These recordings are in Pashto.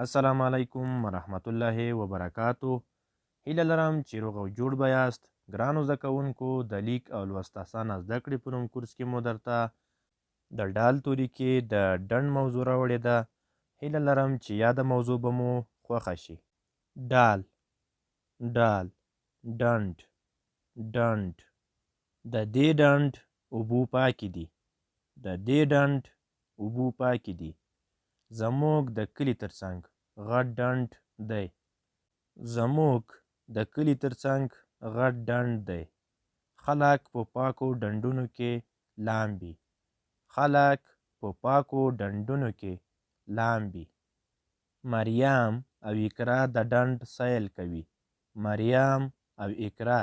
السلام علیکم ورحمت الله وبرکاتو. هیله لرم چې روغ او جوړ به یاست. ګرانو زده کوونکو، د لیک او لوست اسانه زده کړې په نوم کورس کې مو درته د ډال توري کې د ډنډ موضوع راوړې ده. هیله لرم چې یاده موضوع به مو خوښه شي. ډال، ډال، ډنډ، ډنډ. د دې ډنډ اوبه پاکې دي. د دې ډنډ اوبه پاکې دي. زموږ د کلي ترڅنګ غټ ډنډ دی. زموږ د کلي ترڅنګ غټ ډنډ دی. خلک په پاکو ډنډونو کې لامبي. خلک په پاکو ډنډونو کې لامبي. مریم او اقرا د ډنډ سیل کوي. مریم او اقرا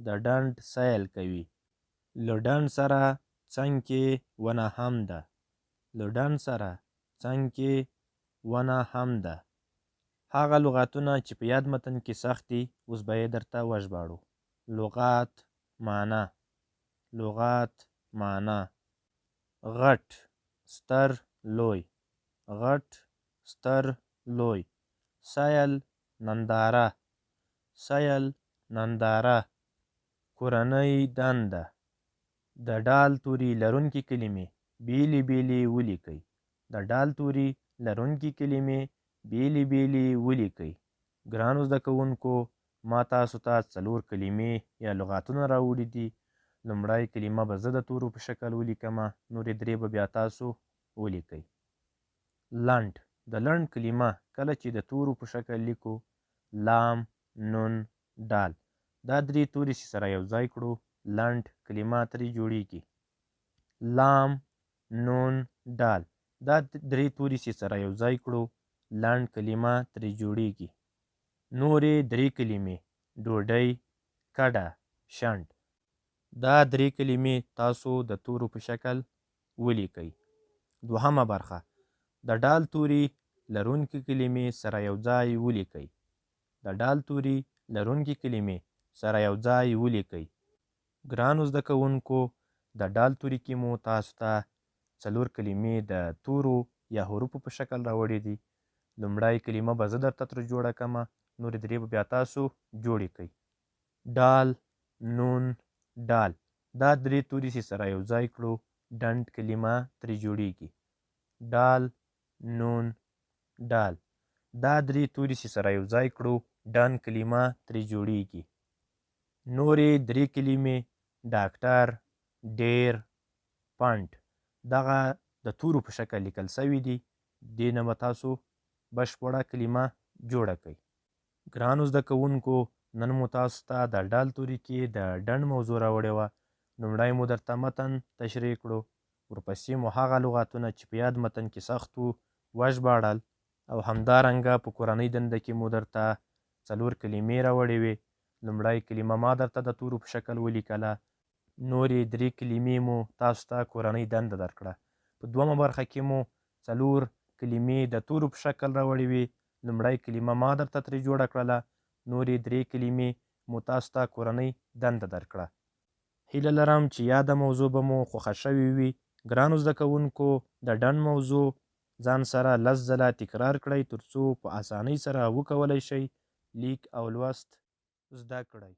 د ډنډ سیل کوي. له ډنډ سره څنګ کې ونه هم ده. له ډنډ سره څنګ کې ونه هم ده. هغه لغاتونه چې په یاد متن کې سخت دي اوس به یې درته وژباړو. لغات، معنا. لغات، معنا. غټ، ستر، لوی. غټ، ستر، لوی. سیل، ننداره. سیل، ننداره. کورنۍ دنده. د ډال توري لرونکي کلمې بیلې بیلې ولیکئ. د ډال توري لرونکي کلمې بیلې بیلې ولیکئ. ګرانو زده کوونکو، ما تاسو ته 4 کلمې یا لغاتونه راوړي دي. لومړی کلمه به زه د تورو په شکل ولیکمه، نورې 3 به بیا تاسو ولیکئ. لنډ. د لنډ کلمه کله چې د تورو په شکل لیکو، لام، نون، ډال. دا 3 توري چې سره یو ځای کړو لنډ کلمه ترې جوړیږي. لام، نون، ډال. دا 3 توري چې سره یو ځای کړو لنډ کلمه ترې جوړیږي. نورې 3 کلمې ډوډۍ، کډه، شنډ. دا 3 کلمې تاسو د تورو په شکل ولیکئ. دوهمه برخه. د ډال توري لرونکي کلمې سره یو ځای ولیکئ. د ډال توري لرونکي کلمې سره یو ځای ولیکئ. ګرانو زده کوونکو، د ډال توري کې مو تاسو ته 4 کلمې د تورو یا حروفو په شکل راوړي دي. لومړی کلمه به زه درته ترې جوړه کړمه، نورې 3 به بیا تاسو جوړې کړئ. ډال، نون، ډال. دا 3 توري چې سره یو ځای کړو ډنډ کلمه ترې جوړیږي. ډال، نون، ډال. دا 3 توري چې سره یو ځای کړو ډنډ کلمه ترې جوړیږي. نورې 3 کلمې ډاکټر، ډیر، پنډ. دغه د تورو په شکل لیکل سوي دي. دې نه به تاسو بشپړه کلمه جوړه کړئ. ګرانو زده کوونکو، نن مو تاسو ته د ډال توري کې د ډنډ موضوع راوړې وه. لومړی مو درته متن تشریح کړو، ورپسې مو هغه لغاتونه چې په یاد متن کې سخت وو وژباړل، او همدارنګه په کورنۍ دنده کې مو درته 4 کلمې راوړې وې. لومړی کلمه ما درته د تورو په شکل ولیکله، نورې 3 کلمې مو تاسو ته کورنۍ دنده درکړه. په دومه برخه کې مو 4 کلمې د تورو په شکل راوړې وې. لومړی کلمه ما درته ترې جوړه کړله، نورې 3 کلمې مو تاسو ته کورنۍ دنده درکړه. هیله لرم چې یاده موضوع به مو خوښه شوې وي. ګرانو زده کوونکو، د ډنډ موضوع ځان سره 10 ځله تکرار کړئ ترڅو په اسانۍ سره وکولی شئ لیک او لوست زده کړئ.